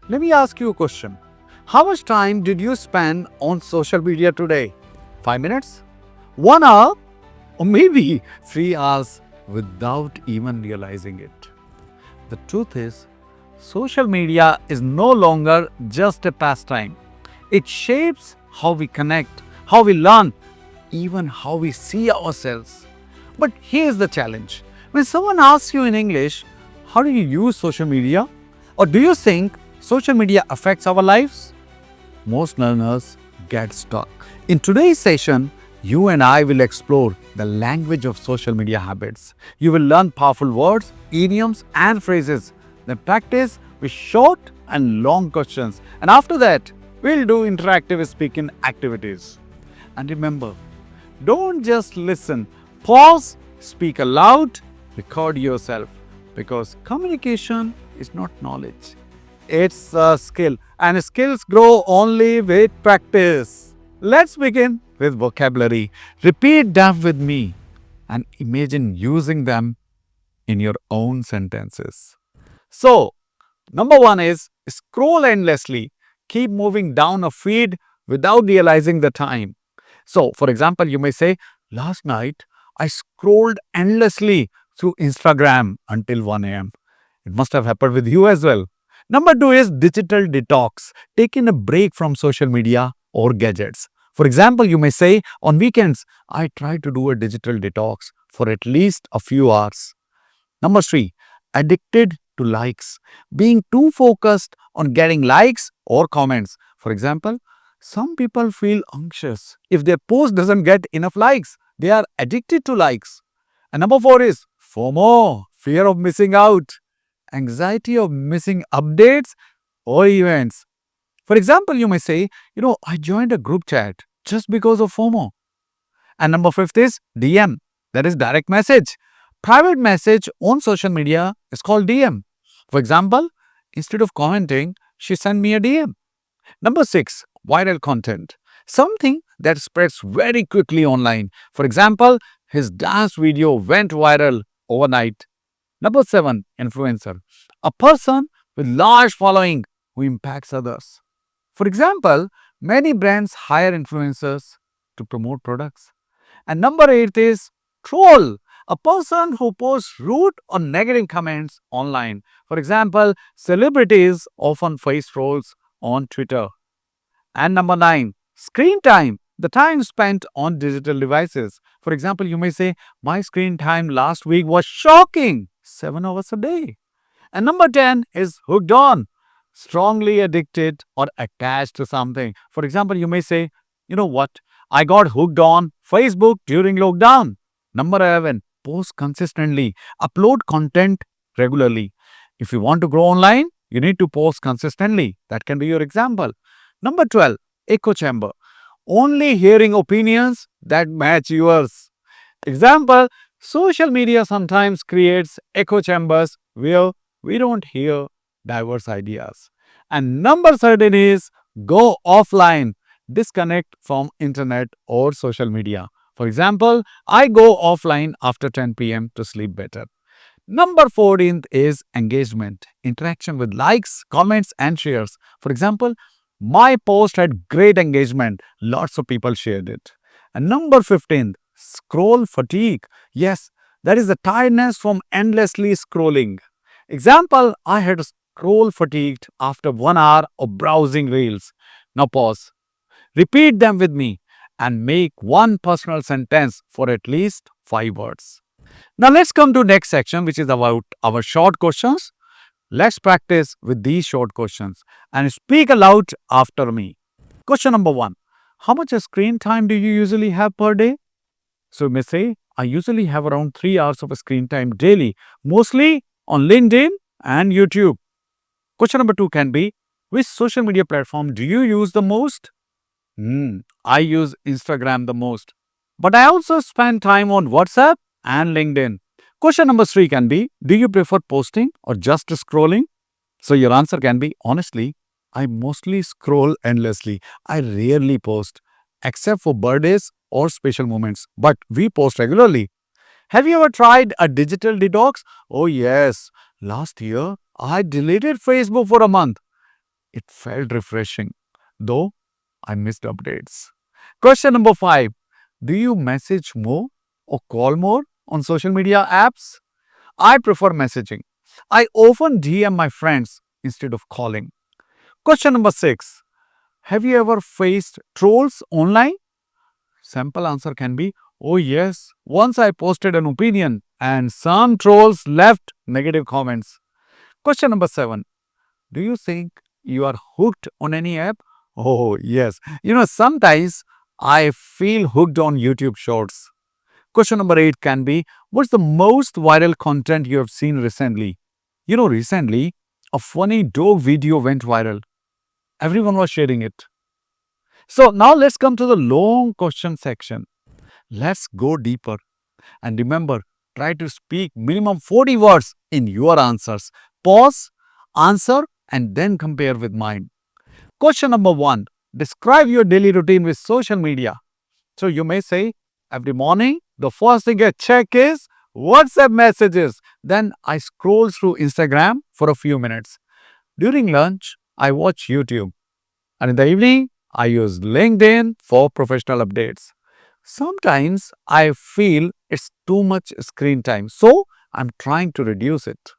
Let me ask you a question. How much time did you spend on social media today? 5 minutes? 1 hour? Or maybe 3 hours without even realizing it? The truth is, social media is no longer just a pastime. It shapes how we connect, how we learn, even how we see ourselves. But here's the challenge. When someone asks you in English, how do you use social media? Or do you think social media affects our lives? Most learners get stuck. In today's session, you and I will explore the language of social media habits. You will learn powerful words, idioms, and phrases. Then practice with short and long questions. And after that, we'll do interactive speaking activities. And remember, don't just listen. Pause, speak aloud, record yourself. Because communication is not knowledge, it's a skill. And skills grow only with practice. Let's begin with vocabulary. Repeat them with me and imagine using them in your own sentences. So, number one is scroll endlessly. Keep moving down a feed without realizing the time. So, for example, you may say, last night I scrolled endlessly through Instagram until 1 a.m. It must have happened with you as well. Number two is digital detox, taking a break from social media or gadgets. For example, you may say, on weekends, I try to do a digital detox for at least a few hours. Number three, addicted to likes, being too focused on getting likes or comments. For example, some people feel anxious if their post doesn't get enough likes. They are addicted to likes. And number four is FOMO, fear of missing out, anxiety of missing updates or events. For example, you may say, I joined a group chat just because of FOMO. And number fifth is DM, that is direct message. Private message on social media is called DM. For example, instead of commenting, she sent me a DM. Number six, viral content. Something that spreads very quickly online. For example, his dance video went viral overnight. Number seven, influencer. A person with large following who impacts others. For example, many brands hire influencers to promote products. And number eight is troll, a person who posts rude or negative comments online. For example, celebrities often face trolls on Twitter. And number nine, screen time, the time spent on digital devices. For example, you may say, my screen time last week was shocking, 7 hours a day. And number 10 is hooked on, strongly addicted or attached to something. For example, you may say, you know what, I got hooked on Facebook during lockdown. Number 11, post consistently, upload content regularly. If you want to grow online, you need to post consistently. That can be your example. Number 12, echo chamber. Only hearing opinions that match yours. Example, social media sometimes creates echo chambers where we don't hear diverse ideas. And number 13 is go offline. Disconnect from internet or social media. For example, I go offline after 10 p.m. to sleep better. Number 14th is engagement, interaction with likes, comments, and shares. For example, my post had great engagement, lots of people shared it. And number 15th, scroll fatigue. Yes, that is the tiredness from endlessly scrolling. Example, I had scroll fatigued after 1 hour of browsing reels. Now pause, repeat them with me, and make one personal sentence for at least 5 words. Now let's come to next section, which is about our short questions. Let's practice with these short questions and speak aloud after me. Question number one, how much screen time do you usually have per day? So you may say, I usually have around 3 hours of screen time daily, mostly on LinkedIn and YouTube. Question number two can be, which social media platform do you use the most? I use Instagram the most. But I also spend time on WhatsApp and LinkedIn. Question number three can be, do you prefer posting or just scrolling? So your answer can be, honestly, I mostly scroll endlessly. I rarely post, except for birthdays or special moments. But we post regularly. Have you ever tried a digital detox? Oh, yes. Last year, I deleted Facebook for a month. It felt refreshing, though I missed updates. Question number 5. Do you message more or call more on social media apps? I prefer messaging. I often DM my friends instead of calling. Question number 6. Have you ever faced trolls online? Simple answer can be, oh yes. Once I posted an opinion and some trolls left negative comments. Question number 7. Do you think you are hooked on any app? Oh yes. Sometimes I feel hooked on YouTube Shorts. Question number 8 can be, what's the most viral content you have seen recently? Recently, a funny dog video went viral. Everyone was sharing it. So now let's come to the long question section. Let's go deeper. And remember, try to speak minimum 40 words in your answers. Pause, answer, and then compare with mine. Question number 1. Describe your daily routine with social media. So you may say, every morning, the first thing I check is WhatsApp messages. Then I scroll through Instagram for a few minutes. During lunch, I watch YouTube. And in the evening, I use LinkedIn for professional updates. Sometimes I feel it's too much screen time, so I'm trying to reduce it.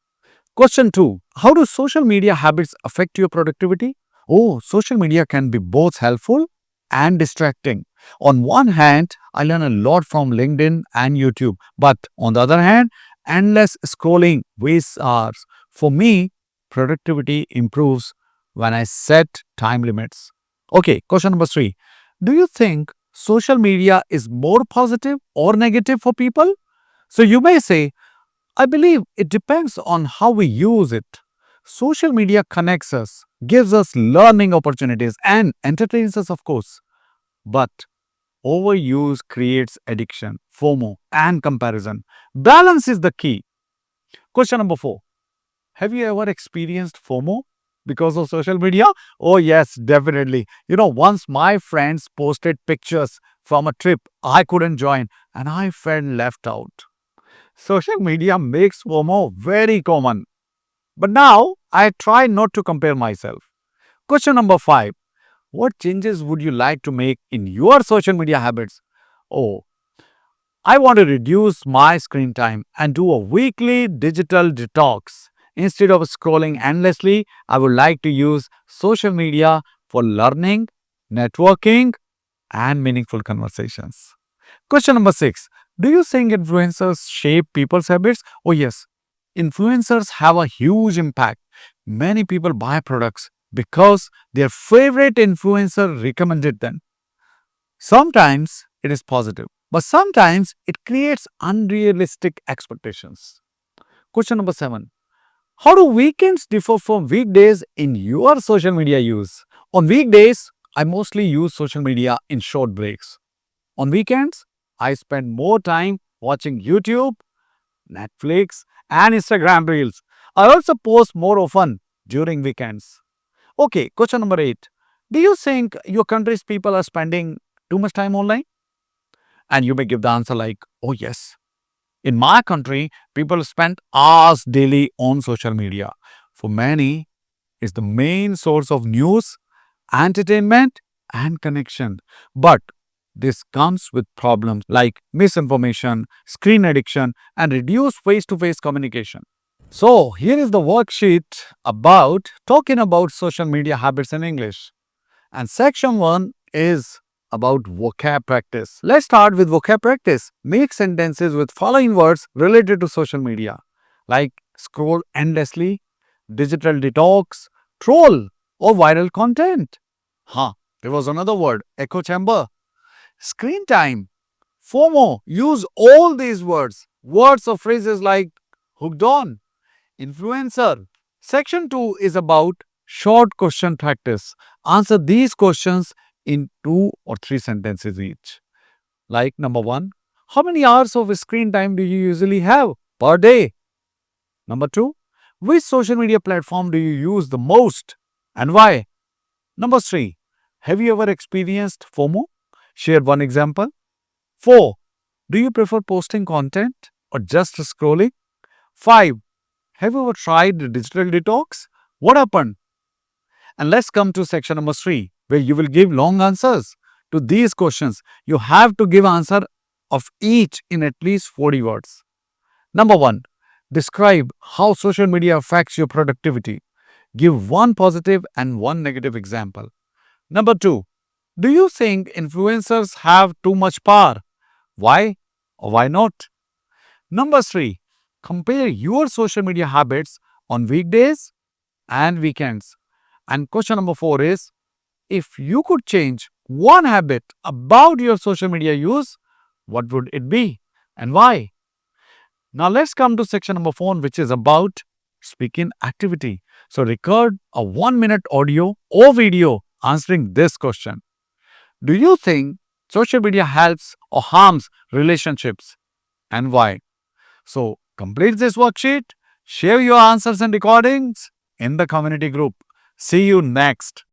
Question 2. How do social media habits affect your productivity? Oh, social media can be both helpful and distracting. On one hand, I learn a lot from LinkedIn and YouTube, but on the other hand, endless scrolling wastes hours. For me, productivity improves when I set time limits. Okay, question number 3. Do you think social media is more positive or negative for people? So you may say, I believe it depends on how we use it. Social media connects us, gives us learning opportunities, and entertains us, of course. But overuse creates addiction, FOMO, and comparison. Balance is the key. Question number 4. Have you ever experienced FOMO because of social media? Oh, yes, definitely. Once my friends posted pictures from a trip I couldn't join and I felt left out. Social media makes FOMO very common. But now I try not to compare myself. Question number 5. What changes would you like to make in your social media habits? Oh, I want to reduce my screen time and do a weekly digital detox. Instead of scrolling endlessly, I would like to use social media for learning, networking, and meaningful conversations. Question number 6. Do you think influencers shape people's habits? Oh, yes. Influencers have a huge impact. Many people buy products because their favorite influencer recommended them. Sometimes it is positive, but sometimes it creates unrealistic expectations. Question number 7. How do weekends differ from weekdays in your social media use? On weekdays, I mostly use social media in short breaks. On weekends, I spend more time watching YouTube, Netflix, and Instagram Reels. I also post more often during weekends. Okay, question number 8. Do you think your country's people are spending too much time online? And you may give the answer like, oh, yes. In my country, people spend hours daily on social media. For many, it's the main source of news, entertainment, and connection. But this comes with problems like misinformation, screen addiction, and reduced face to face communication. So, here is the worksheet about talking about social media habits in English. And section 1 is about vocab practice. Let's start with vocab practice. Make sentences with following words related to social media, like scroll endlessly, digital detox, troll, or viral content. There was another word, echo chamber. Screen time, FOMO. Use all these words. Words or phrases like hooked on, influencer. Section 2 is about short question practice. Answer these questions in 2 or 3 sentences each. Like number 1, how many hours of screen time do you usually have per day? Number 2, which social media platform do you use the most and why? Number 3, have you ever experienced FOMO? Share one example. 4, do you prefer posting content or just scrolling? 5, have you ever tried digital detox? What happened? And let's come to section number 3, where you will give long answers to these questions. You have to give answer of each in at least 40 words. Number 1, describe how social media affects your productivity. Give one positive and one negative example. Number 2, do you think influencers have too much power? Why or why not? Number 3, compare your social media habits on weekdays and weekends. And question number 4 is, if you could change one habit about your social media use, what would it be and why? Now let's come to section number 4, which is about speaking activity. So record a 1-minute audio or video answering this question. Do you think social media helps or harms relationships and why? So complete this worksheet, share your answers and recordings in the community group. See you next.